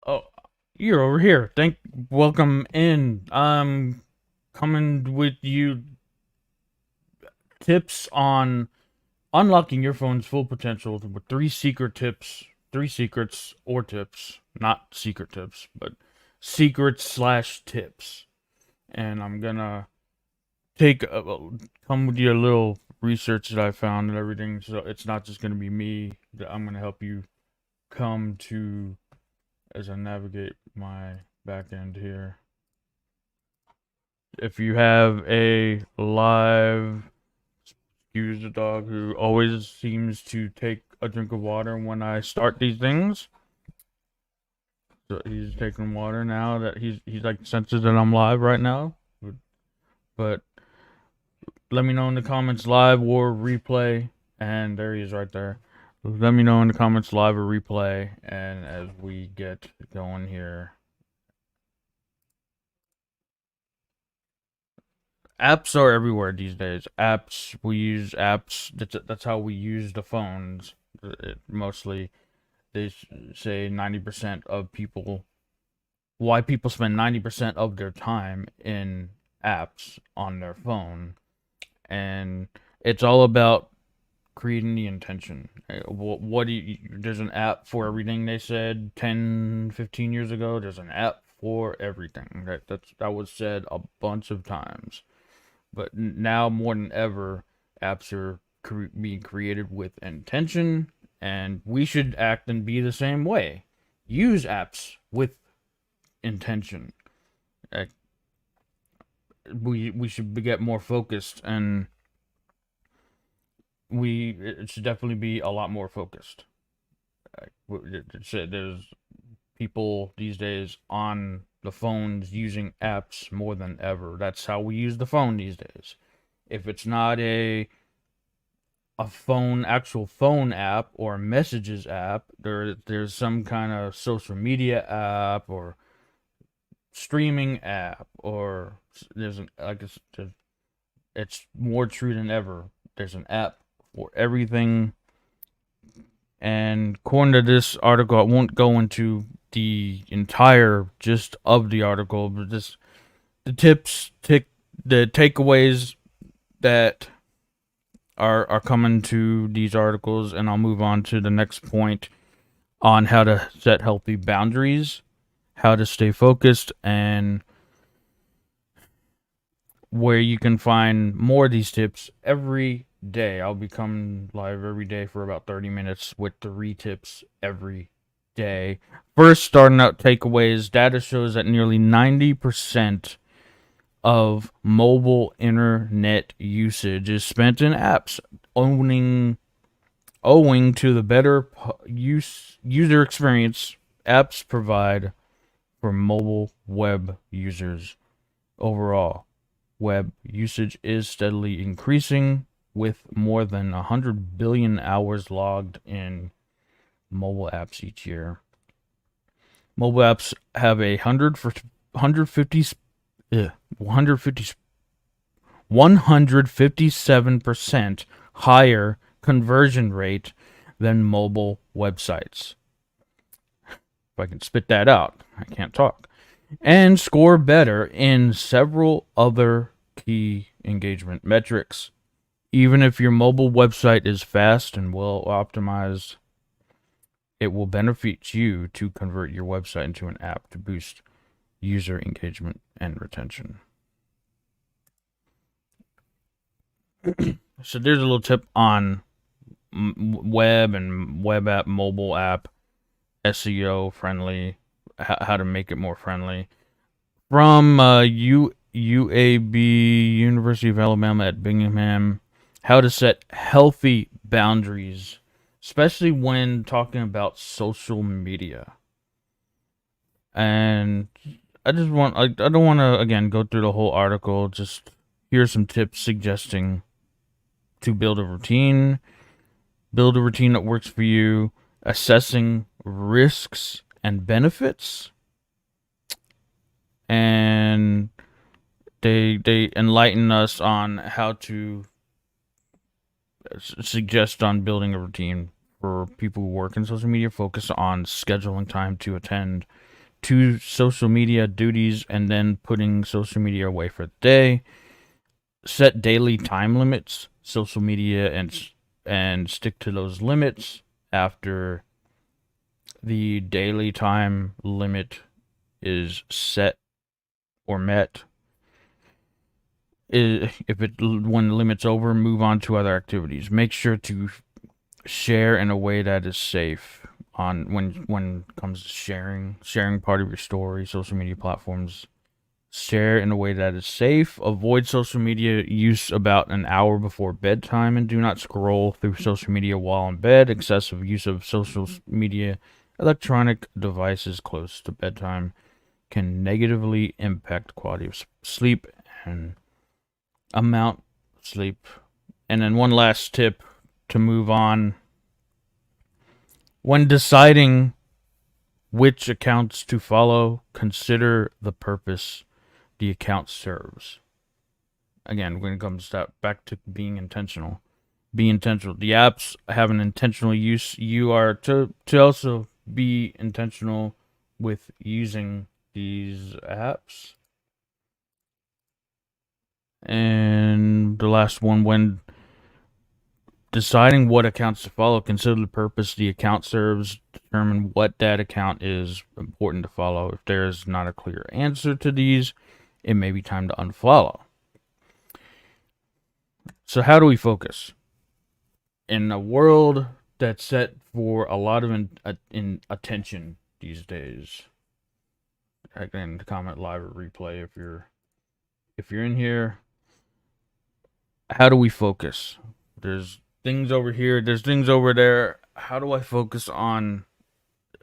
Oh, you're over here. Welcome in. I'm coming with you tips on unlocking your phone's full potential with three secrets or tips, not secret tips, but secrets slash tips. And I'm gonna take come with you a little research that I found and everything, so it's not just gonna be me. I'm gonna help you come to as I navigate my back end here. If you have a live, excuse the dog who always seems to take a drink of water when I start these things. So he's taking water now that he's like senses that I'm live right now. But let me know in the comments live or replay. And there he is right there. Let me know in the comments live or replay. And as we get going here. Apps are everywhere these days. We use apps. That's how we use the phones. Mostly, they say 90% of people. Why people spend 90% of their time in apps on their phone, and it's all about creating the intention. What do you? There's an app for everything. They said 10, 15 years ago. There's an app for everything. That was said a bunch of times. But now more than ever, apps are being created with intention, and we should act and be the same way. Use apps with intention. Uh, we should get more focused, and it should definitely be a lot more focused. There's people these days on the phones using apps more than ever. That's how we use the phone these days. If it's not actual phone app or messages app, there's some kind of social media app or streaming app, or there's an like it's more true than ever. There's an app for everything. And according to this article, I won't go into the entire gist of the article, but just the the takeaways that are coming to these articles, and I'll move on to the next point on how to set healthy boundaries, how to stay focused, and where you can find more of these tips every day. I'll be coming live every day for about 30 minutes with 3 tips every day. First, starting out takeaways, data shows that nearly 90% of mobile internet usage is spent in apps, owing to the better user experience apps provide for mobile web users. Overall, web usage is steadily increasing, with more than 100 billion hours logged in mobile apps each year. Mobile apps have a 157% higher conversion rate than mobile websites. If I can spit that out, I can't talk. And score better in several other key engagement metrics. Even if your mobile website is fast and well optimized, it will benefit you to convert your website into an app to boost user engagement and retention. So there's a little tip on web and web app, mobile app, SEO friendly, how to make it more friendly. From UAB, University of Alabama at Birmingham, how to set healthy boundaries, especially when talking about social media. And I don't want to again go through the whole article. Just here's some tips suggesting to build a routine that works for you, assessing risks and benefits, and they enlighten us on how to suggest on building a routine for people who work in social media. Focus on scheduling time to attend to social media duties and then putting social media away for the day. Set daily time limits, social media, and stick to those limits. After the daily time limit is set or met, if it when the limit's over, move on to other activities. Make sure to share in a way that is safe. On when it comes to sharing part of your story, social media platforms, share in a way that is safe. Avoid social media use about an hour before bedtime, and do not scroll through social media while in bed. Excessive use of social media, electronic devices close to bedtime can negatively impact quality of sleep and amount of sleep. And then one last tip to move on. When deciding which accounts to follow, consider the purpose the account serves. Again, when it comes back to being intentional, be intentional. The apps have an intentional use. You are to also be intentional with using these apps. And the last one, when deciding what accounts to follow, consider the purpose the account serves. Determine what that account is important to follow. If there is not a clear answer to these, it may be time to unfollow. So how do we focus? In a world that's set for a lot of in attention these days. Again, comment live or replay if you're in here. How do we focus? There's things over here, there's things over there. How do I focus on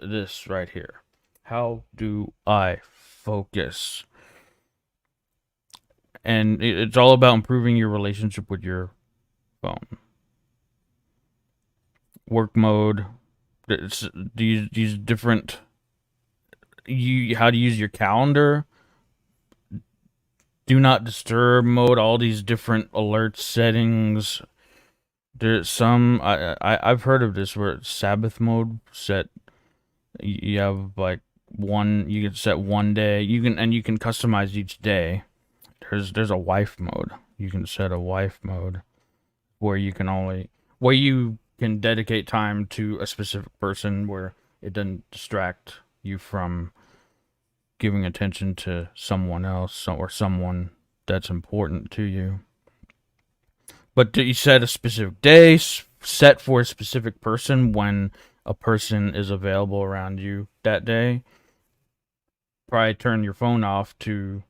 this right here? How do I focus? And it's all about improving your relationship with your phone. Work mode. These different. How to use your calendar. Do not disturb mode. All these different alert settings. There's some I've heard of this where it's Sabbath mode set. You have like one. You can set one day. You can customize each day. There's a wife mode. You can set a wife mode where you can dedicate time to a specific person where it doesn't distract you from giving attention to someone else or someone that's important to you. But you set a specific day, set for a specific person when a person is available around you that day. Probably turn your phone off to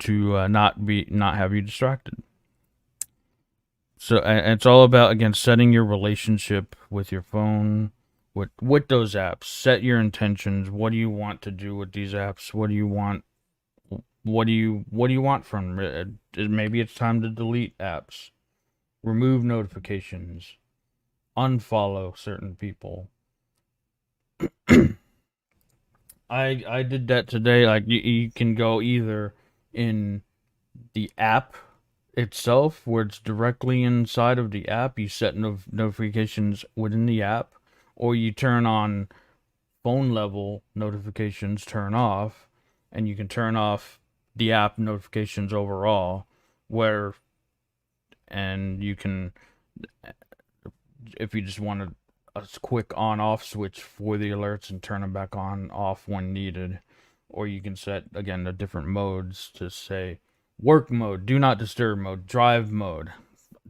not have you distracted. So it's all about, again, setting your relationship with your phone, with those apps. Set your intentions. What do you want to do with these apps? What do you want? What do you want from it? Maybe it's time to delete apps, remove notifications, unfollow certain people. I did that today. Like you can go either in the app itself, where it's directly inside of the app, you set notifications within the app, or you turn on phone level notifications, turn off, and you can turn off the app notifications overall, and you can, if you just want a quick on-off switch for the alerts and turn them back on off when needed. Or you can set, again, the different modes to say work mode, do not disturb mode, drive mode.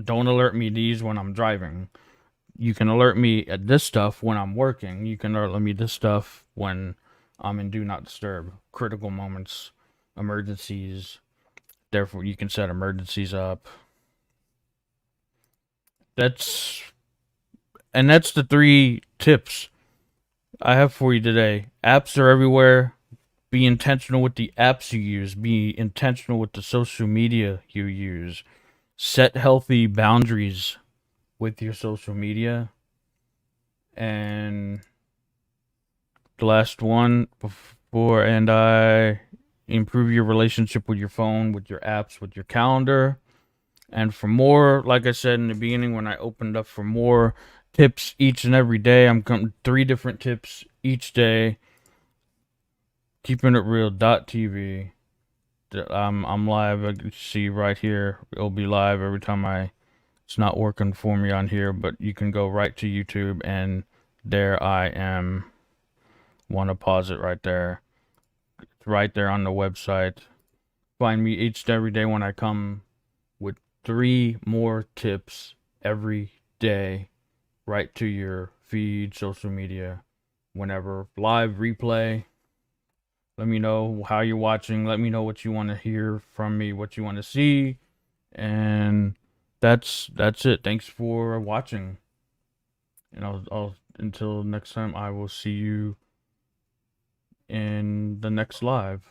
Don't alert me these when I'm driving. You can alert me at this stuff when I'm working. You can alert me this stuff when I'm in do not disturb. Critical moments, emergencies. Therefore, you can set emergencies up. That's the 3 tips I have for you today. Apps are everywhere. Be intentional with the apps you use. Be intentional with the social media you use. Set healthy boundaries with your social media. And the last one, improve your relationship with your phone, with your apps, with your calendar. And for more, like I said in the beginning when I opened up, for more tips each and every day, I'm coming 3 different tips each day Keeping It Real TV. I'm live. I can see right here. It'll be live every time it's not working for me on here, but you can go right to YouTube and there I am. Want to pause it right there. It's right there on the website. Find me each and every day when I come with 3 more tips every day right to your feed, social media, whenever. Live replay. Let me know how you're watching. Let me know what you want to hear from me, what you want to see. And that's it. Thanks for watching. And I'll until next time, I will see you in the next live.